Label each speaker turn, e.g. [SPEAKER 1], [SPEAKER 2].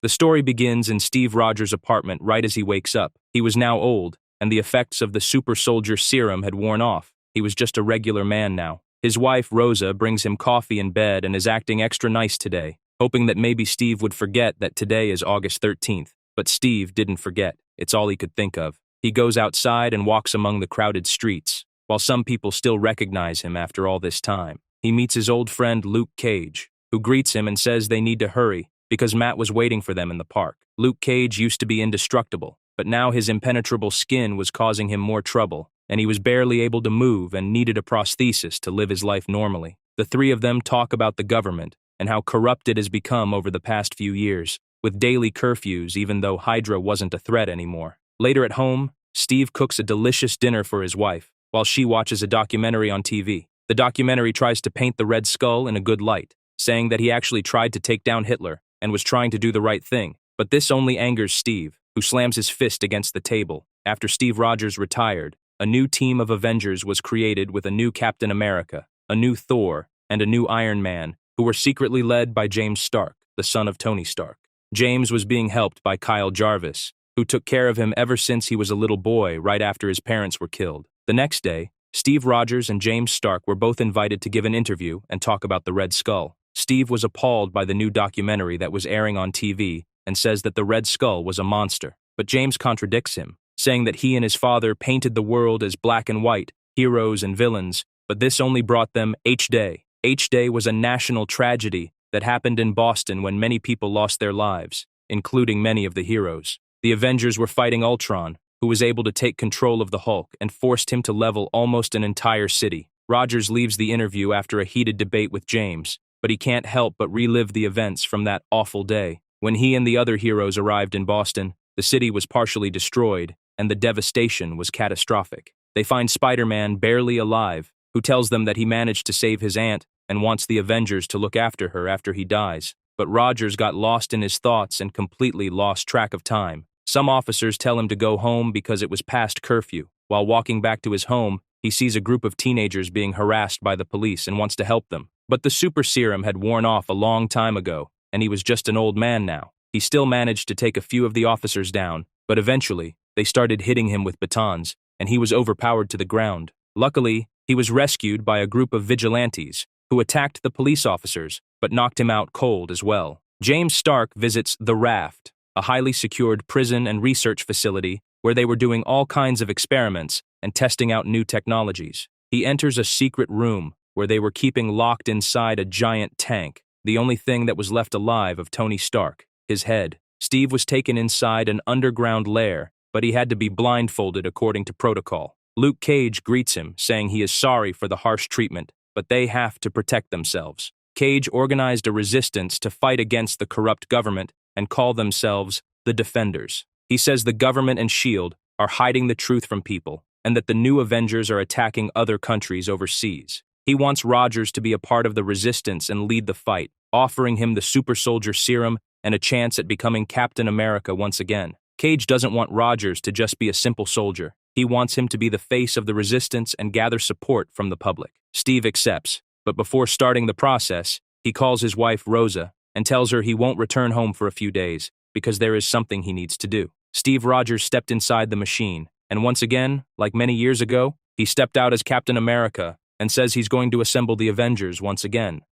[SPEAKER 1] The story begins in Steve Rogers' apartment right as he wakes up. He was now old, and the effects of the super soldier serum had worn off. He was just a regular man now. His wife, Rosa, brings him coffee in bed and is acting extra nice today, hoping that maybe Steve would forget that today is August 13th. But Steve didn't forget. It's all he could think of. He goes outside and walks among the crowded streets. While some people still recognize him after all this time, he meets his old friend Luke Cage, who greets him and says they need to hurry because Matt was waiting for them in the park. Luke Cage used to be indestructible, but now his impenetrable skin was causing him more trouble, and he was barely able to move and needed a prosthesis to live his life normally. The three of them talk about the government and how corrupt it has become over the past few years, with daily curfews even though Hydra wasn't a threat anymore. Later at home, Steve cooks a delicious dinner for his wife, while she watches a documentary on TV. The documentary tries to paint the Red Skull in a good light, saying that he actually tried to take down Hitler and was trying to do the right thing. But this only angers Steve, who slams his fist against the table. After Steve Rogers retired, a new team of Avengers was created with a new Captain America, a new Thor, and a new Iron Man, who were secretly led by James Stark, the son of Tony Stark. James was being helped by Kyle Jarvis, who took care of him ever since he was a little boy right after his parents were killed. The next day, Steve Rogers and James Stark were both invited to give an interview and talk about the Red Skull. Steve was appalled by the new documentary that was airing on TV and says that the Red Skull was a monster. But James contradicts him, saying that he and his father painted the world as black and white, heroes and villains, but this only brought them H-Day. H-Day was a national tragedy that happened in Boston when many people lost their lives, including many of the heroes. The Avengers were fighting Ultron, who was able to take control of the Hulk and forced him to level almost an entire city. Rogers leaves the interview after a heated debate with James, but he can't help but relive the events from that awful day. When he and the other heroes arrived in Boston, the city was partially destroyed, and the devastation was catastrophic. They find Spider-Man barely alive, who tells them that he managed to save his aunt and wants the Avengers to look after her after he dies. But Rogers got lost in his thoughts and completely lost track of time. Some officers tell him to go home because it was past curfew. While walking back to his home, he sees a group of teenagers being harassed by the police and wants to help them. But the super serum had worn off a long time ago, and he was just an old man now. He still managed to take a few of the officers down, but eventually, they started hitting him with batons, and he was overpowered to the ground. Luckily, he was rescued by a group of vigilantes who attacked the police officers, but knocked him out cold as well. James Stark visits the Raft, a highly secured prison and research facility where they were doing all kinds of experiments and testing out new technologies. He enters a secret room where they were keeping locked inside a giant tank, the only thing that was left alive of Tony Stark, his head. Steve was taken inside an underground lair, but he had to be blindfolded according to protocol. Luke Cage greets him, saying he is sorry for the harsh treatment, but they have to protect themselves. Cage organized a resistance to fight against the corrupt government and call themselves the Defenders. He says the government and S.H.I.E.L.D. are hiding the truth from people, and that the new Avengers are attacking other countries overseas. He wants Rogers to be a part of the resistance and lead the fight, offering him the super soldier serum and a chance at becoming Captain America once again. Cage doesn't want Rogers to just be a simple soldier. He wants him to be the face of the resistance and gather support from the public. Steve accepts, but before starting the process, he calls his wife Rosa and tells her he won't return home for a few days because there is something he needs to do. Steve Rogers stepped inside the machine, and once again, like many years ago, he stepped out as Captain America and says he's going to assemble the Avengers once again.